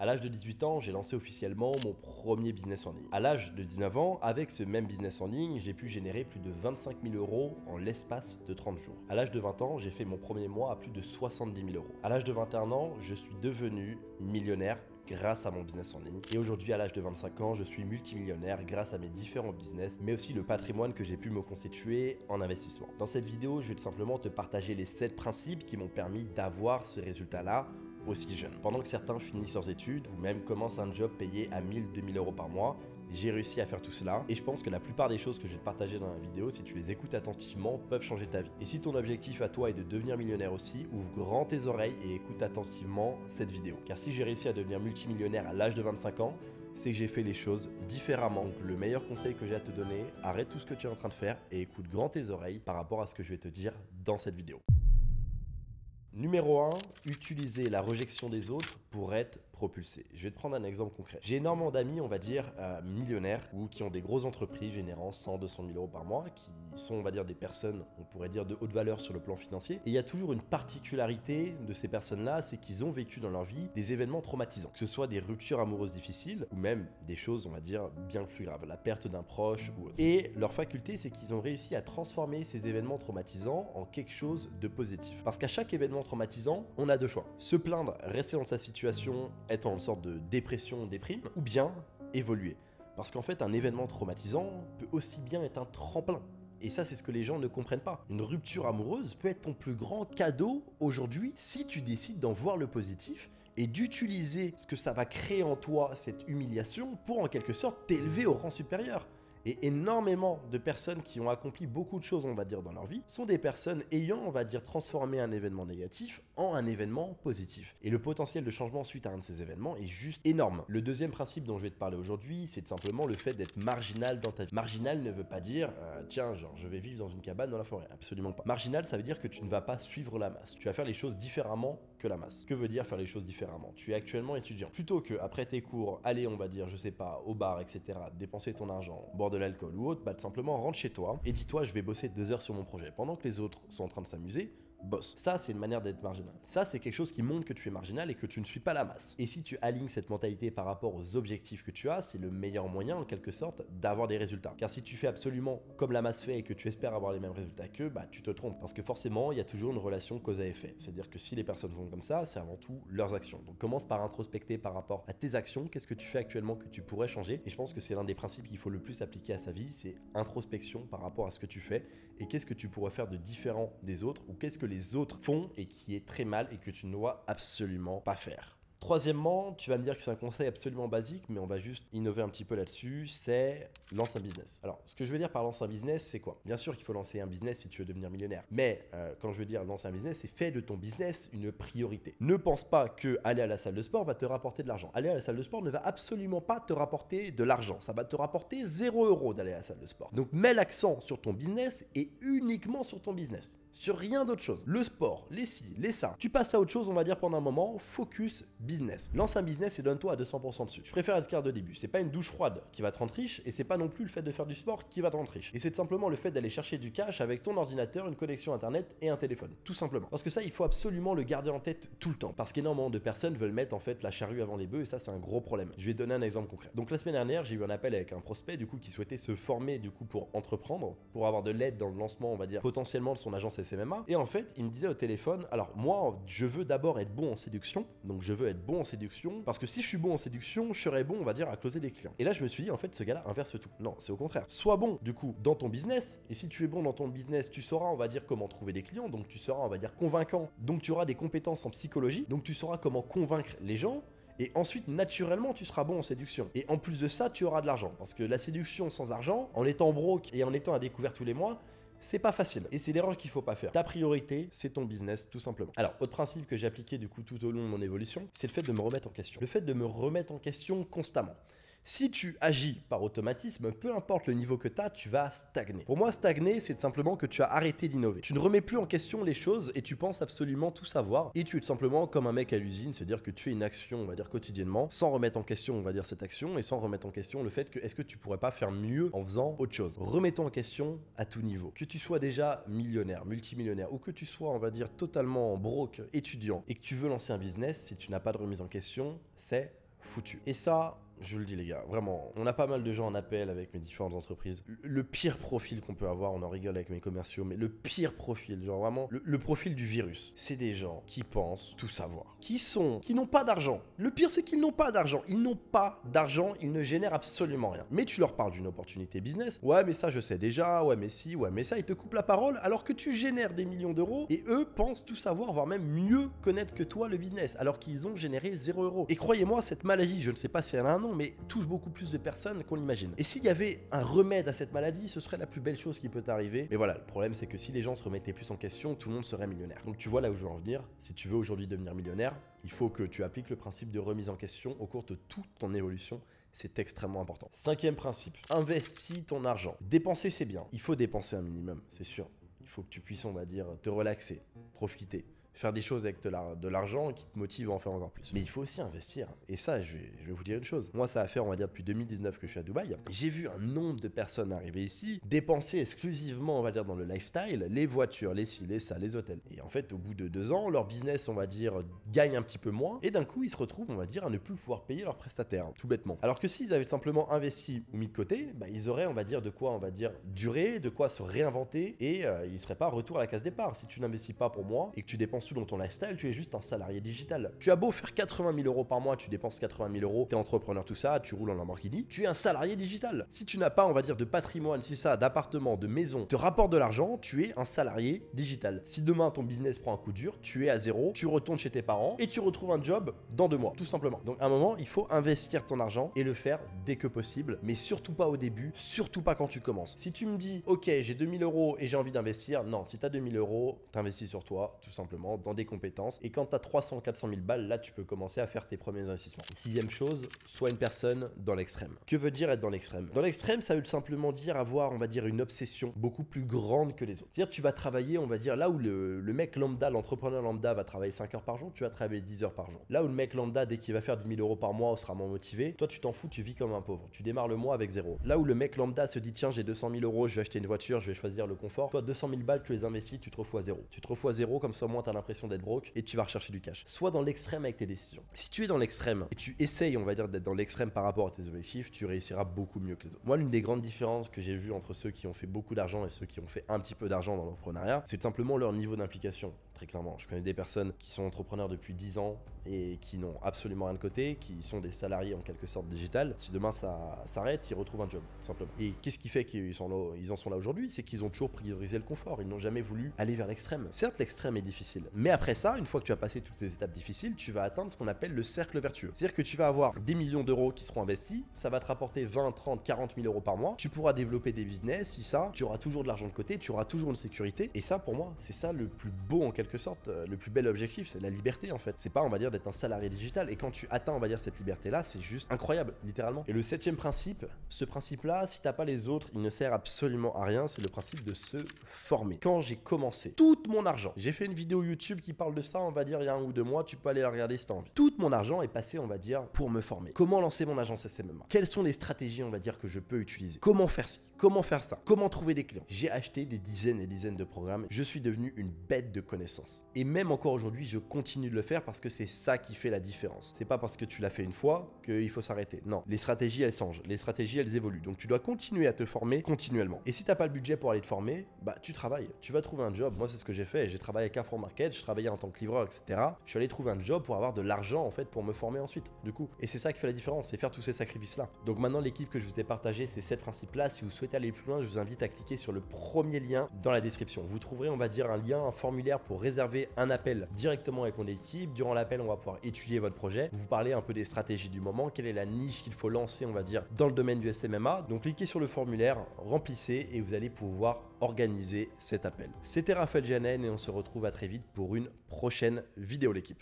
À l'âge de 18 ans, j'ai lancé officiellement mon premier business en ligne. À l'âge de 19 ans, avec ce même business en ligne, j'ai pu générer plus de 25 000 euros en l'espace de 30 jours. À l'âge de 20 ans, j'ai fait mon premier mois à plus de 70 000 euros. À l'âge de 21 ans, je suis devenu millionnaire grâce à mon business en ligne. Et aujourd'hui, à l'âge de 25 ans, je suis multimillionnaire grâce à mes différents business, mais aussi le patrimoine que j'ai pu me constituer en investissement. Dans cette vidéo, je vais tout simplement te partager les 7 principes qui m'ont permis d'avoir ce résultat-là aussi jeune. Pendant que certains finissent leurs études ou même commencent un job payé à 1000-2000 euros par mois, j'ai réussi à faire tout cela et je pense que la plupart des choses que je vais te partager dans la vidéo, si tu les écoutes attentivement, peuvent changer ta vie. Et si ton objectif à toi est de devenir millionnaire aussi, ouvre grand tes oreilles et écoute attentivement cette vidéo. Car si j'ai réussi à devenir multimillionnaire à l'âge de 25 ans, c'est que j'ai fait les choses différemment. Donc le meilleur conseil que j'ai à te donner, arrête tout ce que tu es en train de faire et écoute grand tes oreilles par rapport à ce que je vais te dire dans cette vidéo. Numéro 1, utiliser la rejection des autres pour être propulsé. Je vais te prendre un exemple concret. J'ai énormément d'amis, on va dire, millionnaires ou qui ont des grosses entreprises générant 100-200 000 euros par mois, qui sont, on va dire, des personnes, on pourrait dire, de haute valeur sur le plan financier. Et il y a toujours une particularité de ces personnes-là, c'est qu'ils ont vécu dans leur vie des événements traumatisants, que ce soit des ruptures amoureuses difficiles ou même des choses, on va dire, bien plus graves, la perte d'un proche ou autre. Et leur faculté, c'est qu'ils ont réussi à transformer ces événements traumatisants en quelque chose de positif. Parce qu'à chaque événement traumatisant, on a deux choix. Se plaindre, rester dans sa situation, être en sorte de dépression, déprime, ou bien évoluer. Parce qu'en fait, un événement traumatisant peut aussi bien être un tremplin. Et ça, c'est ce que les gens ne comprennent pas. Une rupture amoureuse peut être ton plus grand cadeau aujourd'hui si tu décides d'en voir le positif et d'utiliser ce que ça va créer en toi, cette humiliation, pour en quelque sorte t'élever au rang supérieur. Et énormément de personnes qui ont accompli beaucoup de choses, on va dire, dans leur vie, sont des personnes ayant, on va dire, transformé un événement négatif en un événement positif. Et le potentiel de changement suite à un de ces événements est juste énorme. Le deuxième principe dont je vais te parler aujourd'hui, c'est simplement le fait d'être marginal dans ta vie. Marginal ne veut pas dire, tiens, genre, je vais vivre dans une cabane dans la forêt. Absolument pas. Marginal, ça veut dire que tu ne vas pas suivre la masse. Tu vas faire les choses différemment que la masse. Que veut dire faire les choses différemment? Tu es actuellement étudiant. Plutôt que, après tes cours, aller, on va dire, je sais pas, au bar, etc., dépenser ton argent, boire de l'alcool ou autre, bah tout simplement rentre chez toi et dis-toi je vais bosser 2 heures sur mon projet. Pendant que les autres sont en train de s'amuser, bosse. Ça, c'est une manière d'être marginal. Ça, c'est quelque chose qui montre que tu es marginal et que tu ne suis pas la masse. Et si tu alignes cette mentalité par rapport aux objectifs que tu as, c'est le meilleur moyen, en quelque sorte, d'avoir des résultats. Car si tu fais absolument comme la masse fait et que tu espères avoir les mêmes résultats qu'eux, bah tu te trompes. Parce que forcément, il y a toujours une relation cause à effet. C'est-à-dire que si les personnes font comme ça, c'est avant tout leurs actions. Donc commence par introspecter par rapport à tes actions. Qu'est-ce que tu fais actuellement que tu pourrais changer? Et je pense que c'est l'un des principes qu'il faut le plus appliquer à sa vie, c'est introspection par rapport à ce que tu fais et qu'est-ce que tu pourrais faire de différent des autres ou qu'est-ce que les autres font et qui est très mal et que tu ne dois absolument pas faire. Troisièmement, tu vas me dire que c'est un conseil absolument basique, mais on va juste innover un petit peu là-dessus, c'est lance un business. Alors, ce que je veux dire par lance un business, c'est quoi? Bien sûr qu'il faut lancer un business si tu veux devenir millionnaire, mais quand je veux dire lancer un business, c'est fais de ton business une priorité. Ne pense pas que aller à la salle de sport va te rapporter de l'argent. Aller à la salle de sport ne va absolument pas te rapporter de l'argent. Ça va te rapporter 0 € d'aller à la salle de sport. Donc, mets l'accent sur ton business et uniquement sur ton business. Sur rien d'autre chose. Le sport, les ci, les ça. Tu passes à autre chose, on va dire pendant un moment, focus business. Lance un business et donne-toi à 200% dessus. Je préfère être clair de début. C'est pas une douche froide qui va te rendre riche et c'est pas non plus le fait de faire du sport qui va te rendre riche. Et c'est simplement le fait d'aller chercher du cash avec ton ordinateur, une connexion internet et un téléphone. Tout simplement. Parce que ça, il faut absolument le garder en tête tout le temps. Parce qu'énormément de personnes veulent mettre en fait la charrue avant les bœufs et ça, c'est un gros problème. Je vais te donner un exemple concret. Donc la semaine dernière, j'ai eu un appel avec un prospect du coup qui souhaitait se former du coup pour entreprendre, pour avoir de l'aide dans le lancement, on va dire, potentiellement de son agence SMMA. Et en fait, il me disait au téléphone, alors moi, je veux d'abord être bon en séduction, donc je veux être bon en séduction, parce que si je suis bon en séduction, je serai bon, on va dire, à closer des clients. Et là, je me suis dit, en fait, ce gars-là inverse tout. Non, c'est au contraire. Sois bon, du coup, dans ton business, et si tu es bon dans ton business, tu sauras, on va dire, comment trouver des clients, donc tu seras, on va dire, convaincant, donc tu auras des compétences en psychologie, donc tu sauras comment convaincre les gens, et ensuite, naturellement, tu seras bon en séduction. Et en plus de ça, tu auras de l'argent, parce que la séduction sans argent, en étant broke et en étant à découvert tous les mois, c'est pas facile et c'est l'erreur qu'il faut pas faire. Ta priorité, c'est ton business tout simplement. Alors, autre principe que j'ai appliqué du coup tout au long de mon évolution, c'est le fait de me remettre en question. Le fait de me remettre en question constamment. Si tu agis par automatisme, peu importe le niveau que tu as, tu vas stagner. Pour moi, stagner, c'est simplement que tu as arrêté d'innover. Tu ne remets plus en question les choses et tu penses absolument tout savoir. Et tu es tout simplement comme un mec à l'usine, c'est-à-dire que tu fais une action, on va dire quotidiennement, sans remettre en question, on va dire cette action, et sans remettre en question le fait que est-ce que tu pourrais pas faire mieux en faisant autre chose. Remets-toi en question à tout niveau. Que tu sois déjà millionnaire, multimillionnaire, ou que tu sois, on va dire, totalement broke, étudiant, et que tu veux lancer un business, si tu n'as pas de remise en question, c'est foutu. Et ça, je le dis les gars, vraiment, on a pas mal de gens en appel avec mes différentes entreprises. Le pire profil qu'on peut avoir, on en rigole avec mes commerciaux, mais le pire profil, genre vraiment, le profil du virus, c'est des gens qui pensent tout savoir, qui n'ont pas d'argent. Le pire, c'est qu'ils n'ont pas d'argent. Ils n'ont pas d'argent, ils ne génèrent absolument rien. Mais tu leur parles d'une opportunité business, ouais, mais ça, je sais déjà, ouais, mais si, ouais, mais ça, ils te coupent la parole, alors que tu génères des millions d'euros, et eux pensent tout savoir, voire même mieux connaître que toi le business, alors qu'ils ont généré 0 euros. Et croyez-moi, cette maladie, je ne sais pas si elle a un nom, mais touche beaucoup plus de personnes qu'on l'imagine. Et s'il y avait un remède à cette maladie, ce serait la plus belle chose qui peut t'arriver. Mais voilà, le problème c'est que si les gens se remettaient plus en question, tout le monde serait millionnaire. Donc tu vois là où je veux en venir. Si tu veux aujourd'hui devenir millionnaire, il faut que tu appliques le principe de remise en question au cours de toute ton évolution. C'est extrêmement important. 5e principe, investis ton argent. Dépenser, c'est bien. Il faut dépenser un minimum, c'est sûr. Il faut que tu puisses, on va dire, te relaxer, profiter. Faire des choses avec de l'argent qui te motive à en faire encore plus. Mais il faut aussi investir. Et ça, je vais vous dire une chose. Moi, ça a fait, on va dire, depuis 2019 que je suis à Dubaï. J'ai vu un nombre de personnes arriver ici, dépenser exclusivement, on va dire, dans le lifestyle, les voitures, les ci, les ça, les hôtels. Et en fait, au bout de 2 ans, leur business, on va dire, gagne un petit peu moins. Et d'un coup, ils se retrouvent, on va dire, à ne plus pouvoir payer leurs prestataires, tout bêtement. Alors que s'ils avaient simplement investi ou mis de côté, bah, ils auraient, on va dire, de quoi, on va dire, durer, de quoi se réinventer et ils ne seraient pas retour à la case départ. Si tu n'investis pas pour moi et que tu dépenses tout dans ton lifestyle, tu es juste un salarié digital. Tu as beau faire 80 000 euros par mois, tu dépenses 80 000 euros, tu es entrepreneur, tout ça, tu roules en Lamborghini, tu es un salarié digital. Si tu n'as pas, on va dire, de patrimoine, si ça, d'appartement, de maison, te rapporte de l'argent, tu es un salarié digital. Si demain ton business prend un coup dur, tu es à zéro, tu retournes chez tes parents et tu retrouves un job dans 2 mois, tout simplement. Donc à un moment, il faut investir ton argent et le faire dès que possible, mais surtout pas au début, surtout pas quand tu commences. Si tu me dis, ok, j'ai 2000 euros et j'ai envie d'investir, non, si tu as 2000 euros, t'investis sur toi, tout simplement, dans des compétences. Et quand tu as 300, 400 000 balles, là, tu peux commencer à faire tes premiers investissements. 6e chose, sois une personne dans l'extrême. Que veut dire être dans l'extrême? Dans l'extrême, ça veut simplement dire avoir, on va dire, une obsession beaucoup plus grande que les autres. C'est-à-dire, tu vas travailler, on va dire, là où le mec lambda, l'entrepreneur lambda va travailler 5 heures par jour, tu vas travailler 10 heures par jour. Là où le mec lambda, dès qu'il va faire 10 000 euros par mois, sera moins motivé, toi, tu t'en fous, tu vis comme un pauvre. Tu démarres le mois avec 0. Là où le mec lambda se dit, tiens, j'ai 200 000 euros, je vais acheter une voiture, je vais choisir le confort. Toi, 200 000 balles, tu les investis, tu te refous à 0. Tu te refous à 0, comme ça, au moins, tu as l'impression d'être broke et tu vas rechercher du cash. Sois dans l'extrême avec tes décisions. Si tu es dans l'extrême et tu essayes, on va dire, d'être dans l'extrême par rapport à tes objectifs, tu réussiras beaucoup mieux que les autres. Moi, l'une des grandes différences que j'ai vues entre ceux qui ont fait beaucoup d'argent et ceux qui ont fait un petit peu d'argent dans l'entrepreneuriat, c'est simplement leur niveau d'implication. Très clairement, je connais des personnes qui sont entrepreneurs depuis 10 ans et qui n'ont absolument rien de côté, qui sont des salariés en quelque sorte digital. Si demain ça s'arrête, ils retrouvent un job, tout simplement. Et qu'est-ce qui fait qu'ils en sont là aujourd'hui? C'est qu'ils ont toujours priorisé le confort. Ils n'ont jamais voulu aller vers l'extrême. Certes, l'extrême est difficile. Mais après ça, une fois que tu as passé toutes ces étapes difficiles, tu vas atteindre ce qu'on appelle le cercle vertueux. C'est-à-dire que tu vas avoir des millions d'euros qui seront investis, ça va te rapporter 20, 30, 40 000 euros par mois. Tu pourras développer des business, si ça, tu auras toujours de l'argent de côté, tu auras toujours une sécurité. Et ça, pour moi, c'est ça le plus beau en quelque sorte, le plus bel objectif, c'est la liberté en fait. C'est pas, on va dire, d'être un salarié digital. Et quand tu atteins, on va dire, cette liberté-là, c'est juste incroyable, littéralement. Et le 7e principe, ce principe-là, si t'as pas les autres, il ne sert absolument à rien. C'est le principe de se former. Quand j'ai commencé, tout mon argent, j'ai fait une vidéo YouTube qui parle de ça, on va dire, il y a 1 ou 2 mois, tu peux aller la regarder si t'as envie. Tout mon argent est passé, on va dire, pour me former. Comment lancer mon agence SMMA? Quelles sont les stratégies, on va dire, que je peux utiliser? Comment faire ci? Comment faire ça? Comment trouver des clients? J'ai acheté des dizaines et dizaines de programmes. Je suis devenu une bête de connaissances. Et même encore aujourd'hui, je continue de le faire parce que c'est ça qui fait la différence. C'est pas parce que tu l'as fait une fois qu'il faut s'arrêter. Non, les stratégies, elles changent. Les stratégies, elles évoluent. Donc tu dois continuer à te former continuellement. Et si t'as pas le budget pour aller te former, bah tu travailles. Tu vas trouver un job. Moi, c'est ce que j'ai fait. J'ai travaillé avec Carrefour Market, je travaillais en tant que livreur, etc. Je suis allé trouver un job pour avoir de l'argent en fait pour me former ensuite. Du coup, et c'est ça qui fait la différence, c'est faire tous ces sacrifices-là. Donc maintenant, l'équipe que je vous ai partagé, c'est 7 principes-là. Si vous souhaitez aller plus loin, je vous invite à cliquer sur le premier lien dans la description. Vous trouverez, on va dire, un lien, un formulaire pour réserver un appel directement avec mon équipe. Durant l'appel, on va pouvoir étudier votre projet, vous parler un peu des stratégies du moment, quelle est la niche qu'il faut lancer, on va dire, dans le domaine du SMMA. Donc cliquez sur le formulaire, remplissez et vous allez pouvoir organiser cet appel. C'était Raphaël Janen et on se retrouve à très vite pour une prochaine vidéo l'équipe.